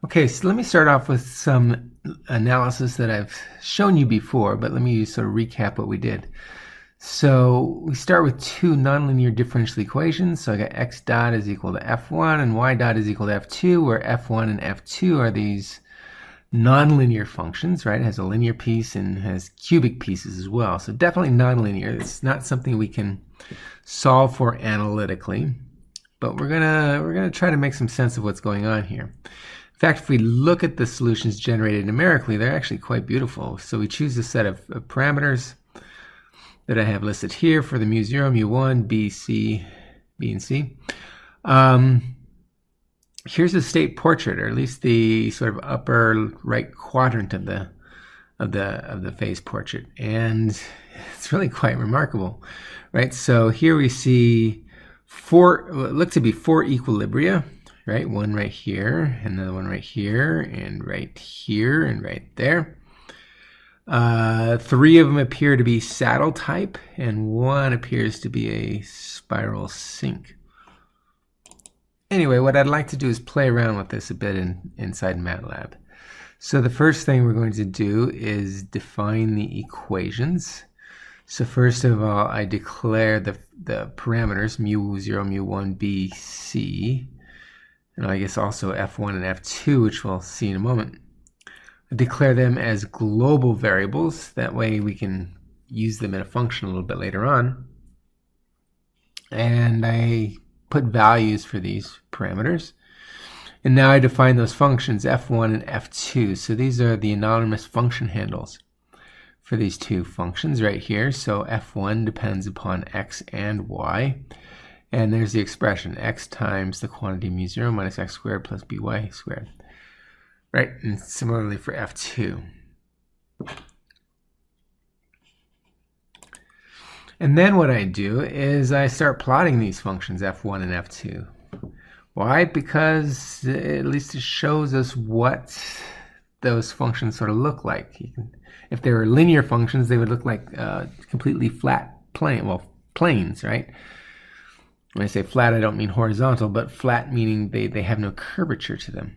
Okay, so let me start off with some analysis that I've shown you before, but let me sort of recap what we did. So we start with two nonlinear differential equations. So I got x dot is equal to f1 and y dot is equal to f2, where f1 and f2 are these nonlinear functions, right? It has a linear piece and has cubic pieces as well. So definitely nonlinear. It's not something we can solve for analytically, but we're gonna try to make some sense of what's going on here. In fact, if we look at the solutions generated numerically, they're actually quite beautiful. So we choose a set of parameters that I have listed here for the mu0, mu1, b, c, b, and c. Here's the state portrait, or at least the sort of upper right quadrant of the phase portrait, and it's really quite remarkable, right? So here we see look to be four equilibria, right? One right here, another one right here, and right here, and right there. Three of them appear to be saddle type, and one appears to be a spiral sink. Anyway, what I'd like to do is play around with this a bit inside MATLAB. So the first thing we're going to do is define the equations. So first of all, I declare the parameters mu0, mu1, b, c, and I guess also f1 and f2, which we'll see in a moment. I declare them as global variables. That way we can use them in a function a little bit later on. And I put values for these parameters. And now I define those functions f1 and f2. So these are the anonymous function handles for these two functions right here. So f1 depends upon x and y. And there's the expression x times the quantity mu0 minus x squared plus by squared. Right, and similarly for f2. And then what I do is I start plotting these functions, f1 and f2. Why? Because at least it shows us what those functions sort of look like. If they were linear functions, they would look like completely flat planes, right? When I say flat, I don't mean horizontal, but flat meaning they have no curvature to them.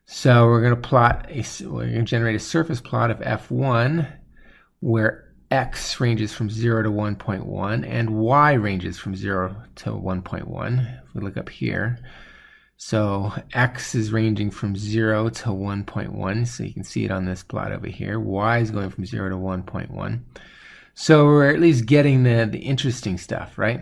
So we're going to generate a surface plot of f1 where x ranges from 0 to 1.1 and y ranges from 0 to 1.1. If we look up here, so x is ranging from 0 to 1.1, so you can see it on this plot over here. Y is going from 0 to 1.1. So we're at least getting the interesting stuff, right?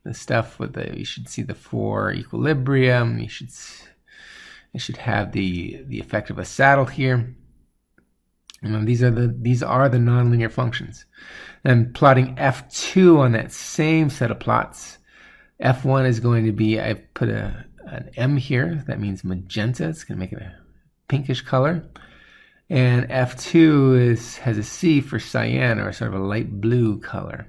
The stuff with you should see the four equilibrium. It should have the effect of a saddle here. And these are the nonlinear functions. And plotting f2 on that same set of plots, f1 is going to be, I've put an M here, that means magenta. It's going to make it a pinkish color. And f2 has a C for cyan, or sort of a light blue color.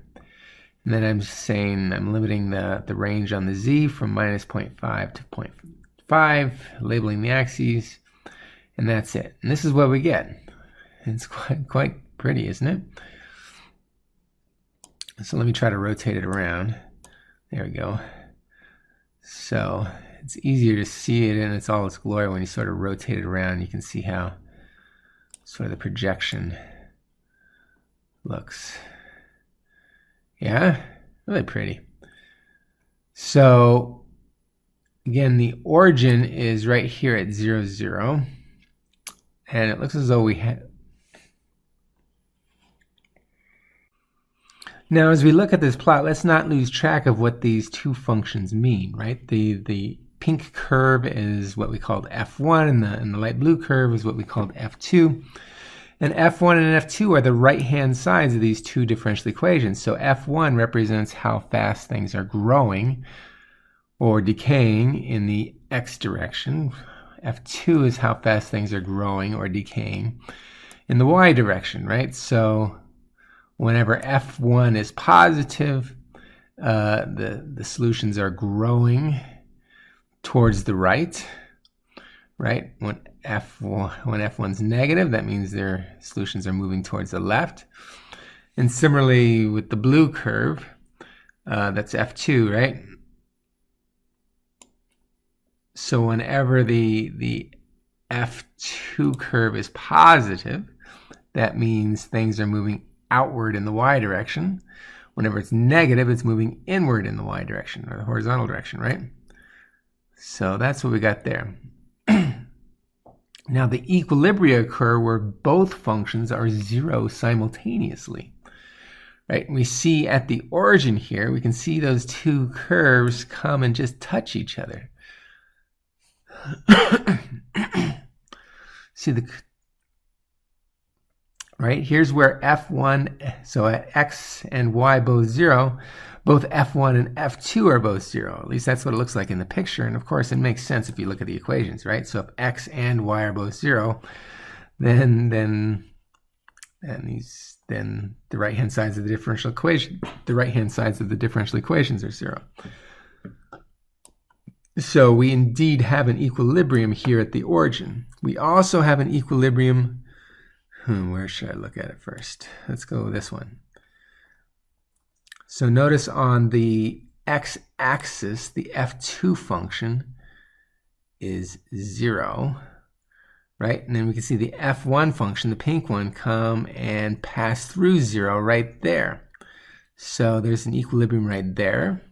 And then I'm just saying I'm limiting the range on the z from minus 0.5 to 0.5, labeling the axes, and that's it. And this is what we get. It's quite pretty, isn't it? So let me try to rotate it around. There we go. So it's easier to see it in all its glory when you sort of rotate it around. You can see how sort of the projection looks. Yeah, really pretty. So again, the origin is right here at 0, 0. And it looks as though we had... Now, as we look at this plot, let's not lose track of what these two functions mean, right? The pink curve is what we called f1, and the light blue curve is what we called f2. And f1 and f2 are the right-hand sides of these two differential equations. So f1 represents how fast things are growing or decaying in the x direction. f2 is how fast things are growing or decaying in the y direction, right? So whenever f1 is positive, the solutions are growing towards the right, right? When f1's negative, that means their solutions are moving towards the left. And similarly with the blue curve, that's f2, right? So whenever the F2 curve is positive, that means things are moving outward in the y direction. Whenever it's negative, it's moving inward in the y direction, or the horizontal direction, right? So that's what we got there. Now the equilibria occur where both functions are 0 simultaneously. Right? We see at the origin here, we can see those two curves come and just touch each other. See right? Here's where F1, so at x and y both 0, both F1 and F2 are both 0. At least that's what it looks like in the picture. And of course, it makes sense if you look at the equations, right? So if x and y are both 0, then the right-hand sides of the differential equation, are 0. So we indeed have an equilibrium here at the origin. We also have an equilibrium. Where should I look at it first? Let's go with this one. So notice on the x-axis, the F2 function is 0, right? And then we can see the F1 function, the pink one, come and pass through 0 right there. So there's an equilibrium right there.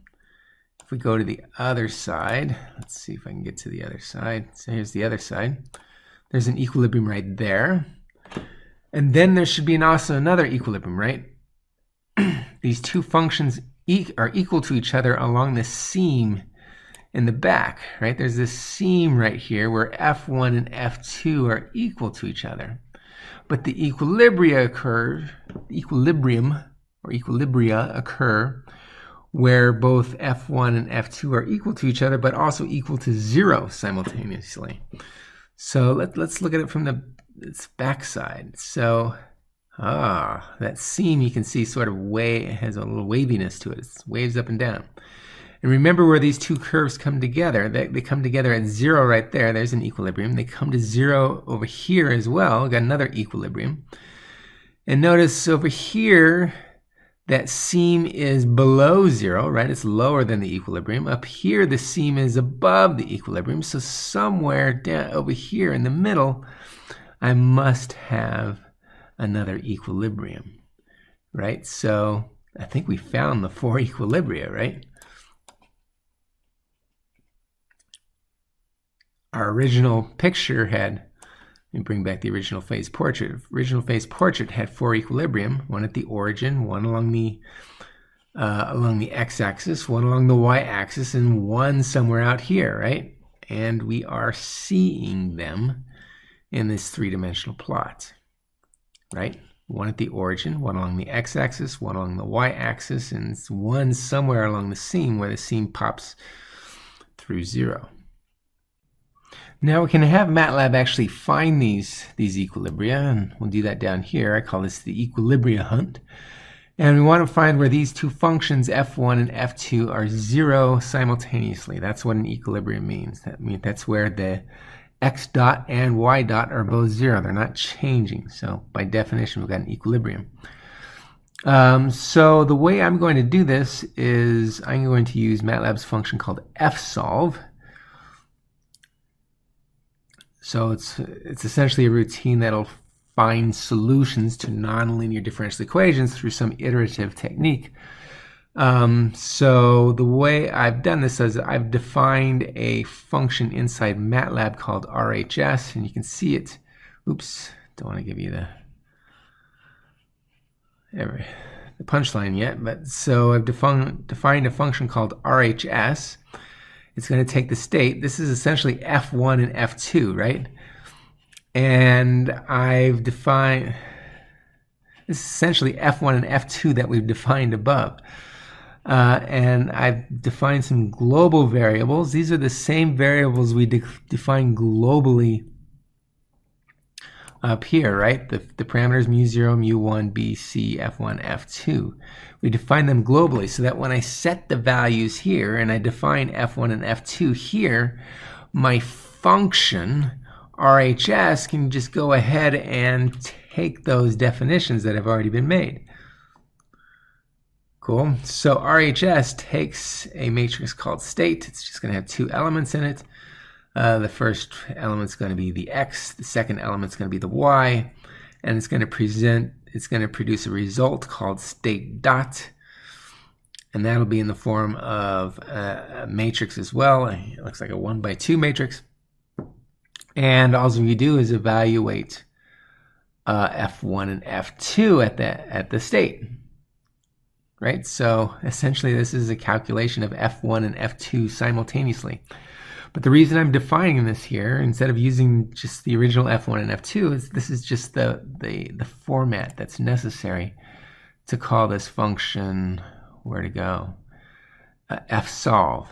If we go to the other side, let's see if I can get to the other side. So here's the other side. There's an equilibrium right there. And then there should be also another equilibrium, right? These two functions are equal to each other along the seam in the back, right? There's this seam right here where F1 and F2 are equal to each other. But the equilibria occur where both F1 and F2 are equal to each other, but also equal to 0 simultaneously. So let's look at it from its backside. So that seam you can see sort of has a little waviness to it. It waves up and down. And remember where these two curves come together. They come together at 0 right there. There's an equilibrium. They come to 0 over here as well. We've got another equilibrium. And notice over here, that seam is below 0, right? It's lower than the equilibrium. Up here, the seam is above the equilibrium. So somewhere down over here in the middle, I must have another equilibrium, right? So I think we found the 4 equilibria, right? Our original picture had, let me bring back the original phase portrait. Original phase portrait had 4 equilibrium, one at the origin, one along the x-axis, one along the y-axis, and one somewhere out here, right? And we are seeing them in this 3-dimensional plot, right? One at the origin, one along the x-axis, one along the y-axis, and one somewhere along the seam where the seam pops through 0. Now we can have MATLAB actually find these equilibria, and we'll do that down here. I call this the equilibria hunt. And we want to find where these two functions, F1 and F2, are 0 simultaneously. That's what an equilibrium means. That's where the x dot and y dot are both 0. They're not changing. So by definition, we've got an equilibrium. So the way I'm going to do this is I'm going to use MATLAB's function called fsolve. So it's essentially a routine that'll find solutions to nonlinear differential equations through some iterative technique. So the way I've done this is I've defined a function inside MATLAB called RHS, and you can see it. Oops, don't want to give you the punchline yet, but so I've defined a function called RHS. It's going to take the state. This is essentially F1 and F2, right? And I've defined, this is essentially F1 and F2 that we've defined above. And I've defined some global variables. These are the same variables we define globally up here, right? The parameters mu0, mu1, b, c, f1, f2. We define them globally so that when I set the values here and I define f1 and f2 here, my function RHS can just go ahead and take those definitions that have already been made. Cool. So RHS takes a matrix called state. It's just going to have 2 elements in it. The first element's going to be the x, the second element's going to be the y, and it's going to produce a result called state dot, and that'll be in the form of a matrix as well. It looks like a 1×2 matrix, and all we do is evaluate f1 and f2 at the state, right? So essentially this is a calculation of f1 and f2 simultaneously. But the reason I'm defining this here, instead of using just the original f1 and f2, is this is just the format that's necessary to call this function, where to go, fsolve.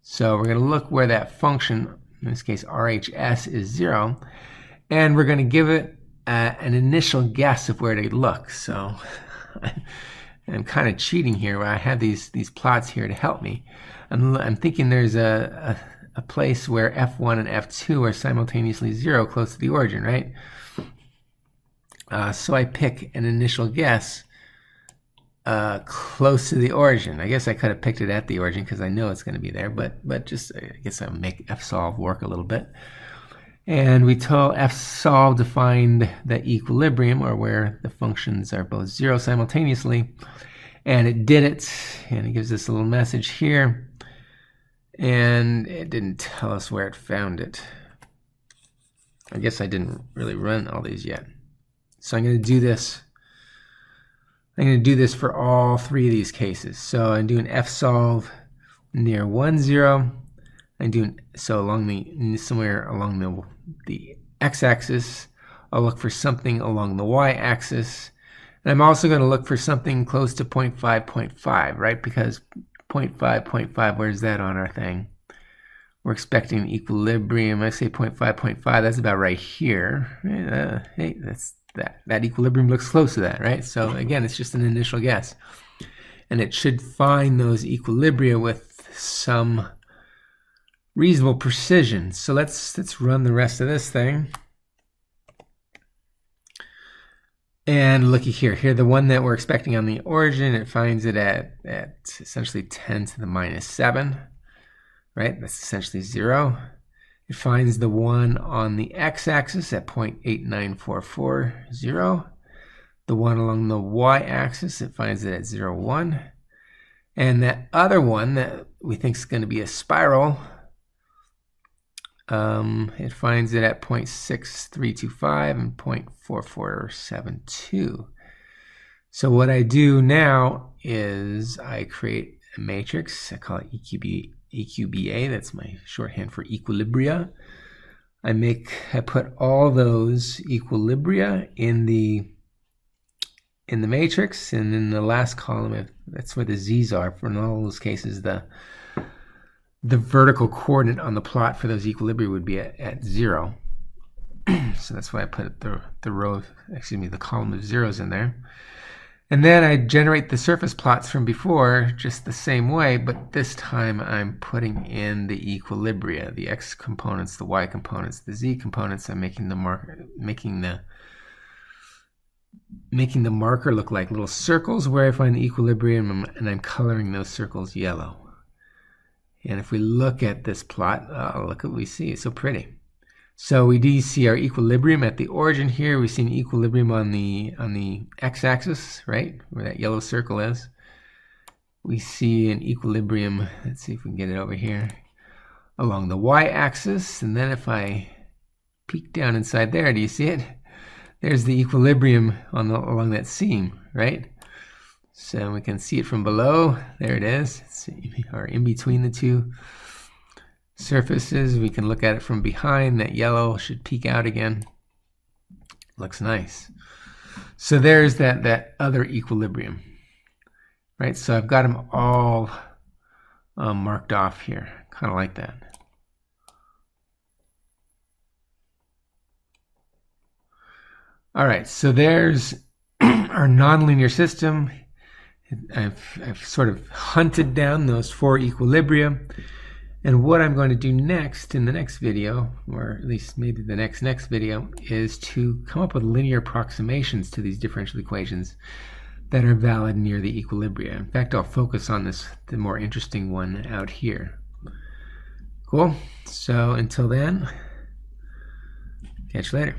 So we're going to look where that function, in this case RHS, is 0, and we're going to give it an initial guess of where to look. So I'm kind of cheating here where I have these plots here to help me. I'm thinking there's a place where f1 and f2 are simultaneously 0 close to the origin, right? So I pick an initial guess close to the origin. I guess I could have picked it at the origin because I know it's going to be there, but just I guess I'll make fsolve work a little bit. And we told fsolve to find the equilibrium, or where the functions are both 0 simultaneously, and it did it, and it gives us a little message here, and it didn't tell us where it found it. I guess I didn't really run all these yet. So I'm going to do this. I'm going to do this for all 3 of these cases. So I'm doing fsolve near 1, 0. I'm doing so somewhere along the x-axis. I'll look for something along the y-axis, and I'm also going to look for something close to 0.5, 0.5, right? Because 0.5, 0.5, where's that on our thing? We're expecting equilibrium. I say 0.5, 0.5. That's about right here. Hey, that's that equilibrium looks close to that, right? So again, it's just an initial guess, and it should find those equilibria with some reasonable precision. So let's run the rest of this thing. And looky here. Here, the one that we're expecting on the origin, it finds it at essentially 10 to the minus 7, right? That's essentially 0. It finds the one on the x-axis at 0.89440. The one along the y-axis, it finds it at 0, 1. And that other one that we think is going to be a spiral, it finds it at 0.6325 and 0.4472. So what I do now is I create a matrix. I call it EQBA. That's my shorthand for equilibria. I put all those equilibria in the matrix, and in the last column, that's where the z's are. For in all those cases, the vertical coordinate on the plot for those equilibria would be at 0. So that's why I put the column of zeros in there. And then I generate the surface plots from before just the same way, but this time I'm putting in the equilibria, the x components, the y components, the z components. I'm making the marker look like little circles where I find the equilibrium, and I'm coloring those circles yellow. And if we look at this plot, look what we see. It's so pretty. So we do see our equilibrium at the origin here. We see an equilibrium on the x-axis, right, where that yellow circle is. We see an equilibrium, let's see if we can get it over here, along the y-axis. And then if I peek down inside there, do you see it? There's the equilibrium along that seam, right? So we can see it from below. There it is. Or in between the two surfaces. We can look at it from behind. That yellow should peek out again. Looks nice. So there's that other equilibrium, right? So I've got them all marked off here, kind of like that. All right, so there's our nonlinear system. I've sort of hunted down those 4 equilibria, and what I'm going to do next in the next video, or at least maybe the next video, is to come up with linear approximations to these differential equations that are valid near the equilibria. In fact, I'll focus on the more interesting one out here. Cool. So until then, catch you later.